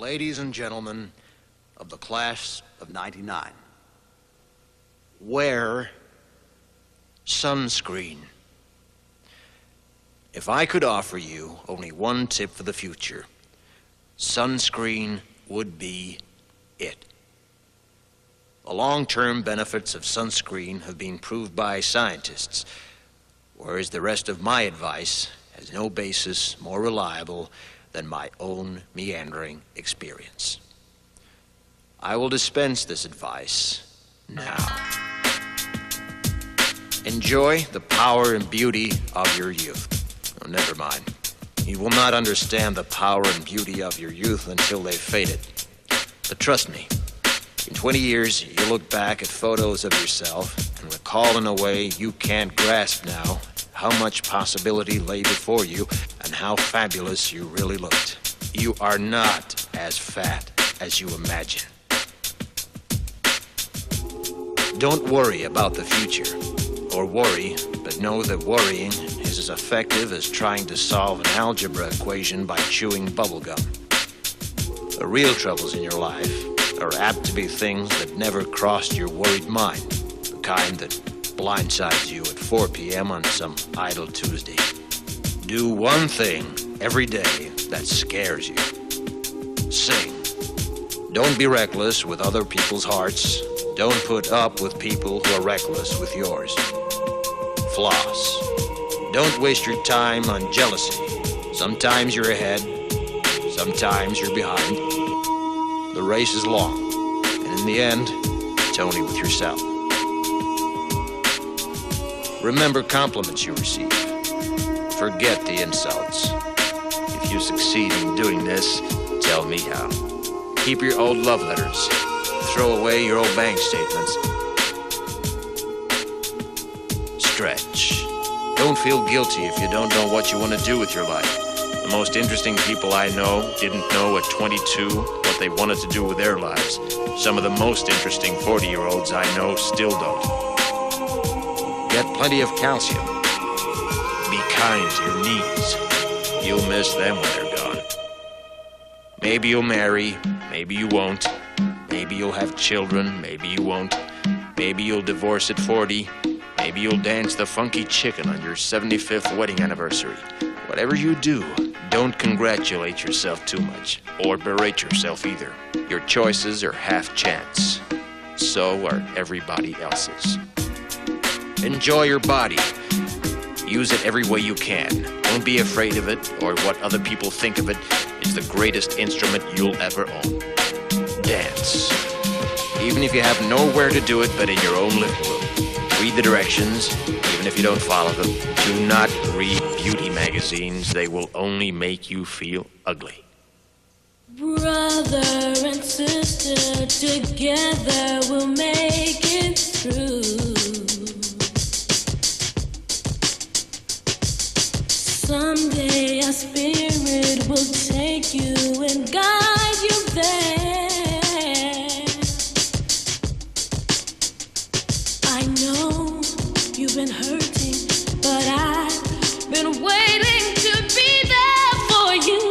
Ladies and gentlemen of the class of '99, wear sunscreen. If I could offer you only one tip for the future, sunscreen would be it. The long-term benefits of sunscreen have been proved by scientists, whereas the rest of my advice has no basis more reliable than my own meandering experience. I will dispense this advice now. Enjoy the power and beauty of your youth. Oh, never mind. You will not understand the power and beauty of your youth until they've faded. But trust me, in 20 years, you'll look back at photos of yourself and recall in a way you can't grasp now how much possibility lay before you and how fabulous you really looked. You are not as fat as you imagine. Don't worry about the future, or worry, but know that worrying is as effective as trying to solve an algebra equation by chewing bubblegum. The real troubles in your life are apt to be things that never crossed your worried mind, the kind that blindsides you at 4 p.m. on some idle Tuesday. Do one thing every day that scares you. Sing. Don't be reckless with other people's hearts. Don't put up with people who are reckless with yours. Floss. Don't waste your time on jealousy. Sometimes you're ahead, sometimes you're behind. The race is long, and in the end, it's only with yourself. Remember compliments you receive. Forget the insults. If you succeed in doing this, tell me how. Keep your old love letters. Throw away your old bank statements. Stretch. Don't feel guilty if you don't know what you want to do with your life. The most interesting people I know didn't know at 22 what they wanted to do with their lives. Some of the most interesting 40-year-olds I know still don't. Get plenty of calcium. Be kind to your knees. You'll miss them when they're gone. Maybe you'll marry, maybe you won't. Maybe you'll have children, maybe you won't. Maybe you'll divorce at 40. Maybe you'll dance the funky chicken on your 75th wedding anniversary. Whatever you do, don't congratulate yourself too much, or berate yourself either. Your choices are half chance. So are everybody else's. Enjoy your body. Use it every way you can. Don't be afraid of it, or what other people think of it is the greatest instrument you'll ever own. Dance. Even if you have nowhere to do it but in your own living room. Read the directions, even if you don't follow them. Do not read beauty magazines. They will only make you feel ugly. Brother and sister, together we'll make it through. Someday our spirit will take you and guide you there. I know you've been hurting, but I've been waiting to be there for you.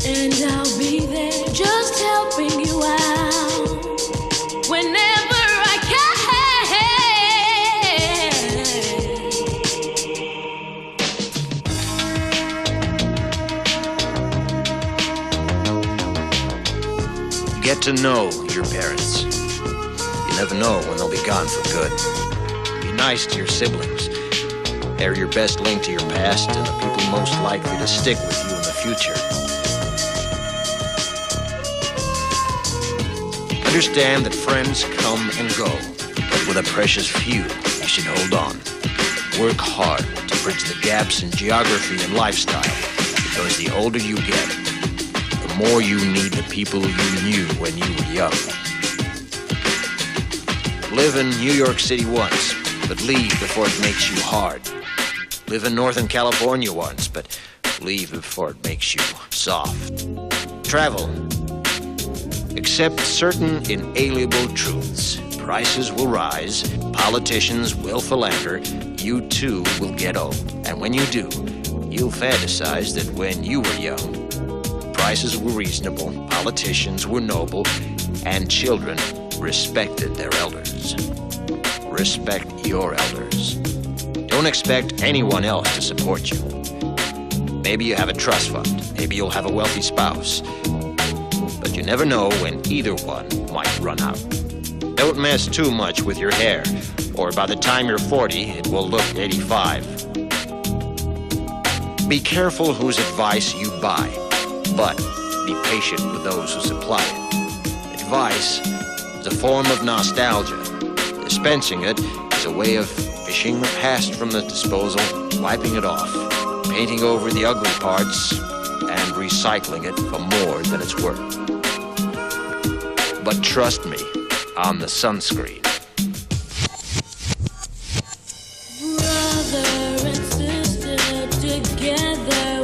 And I'll be there just helping you out whenever I can. Get to know your parents. You never know when they'll be gone for good. Be nice to your siblings. They're your best link to your past and the people most likely to stick with you in the future. Understand that friends come and go, but with a precious few, you should hold on. Work hard to bridge the gaps in geography and lifestyle, because the older you get, the more you need the people you knew when you were young. Live in New York City once, but leave before it makes you hard. Live in Northern California once, but leave before it makes you soft. Travel. Accept certain inalienable truths. Prices will rise, politicians will philander, you too will get old. And when you do, you'll fantasize that when you were young, prices were reasonable, politicians were noble, and children respected their elders. Respect your elders. Don't expect anyone else to support you. Maybe you have a trust fund. Maybe you'll have a wealthy spouse. But you never know when either one might run out. Don't mess too much with your hair, or by the time you're 40, it will look 85. Be careful whose advice you buy, but be patient with those who supply it. Advice is a form of nostalgia. Dispensing it is a way of fishing the past from the disposal, wiping it off, painting over the ugly parts, and recycling it for more than it's worth. But trust me on the sunscreen. Brother and sister together.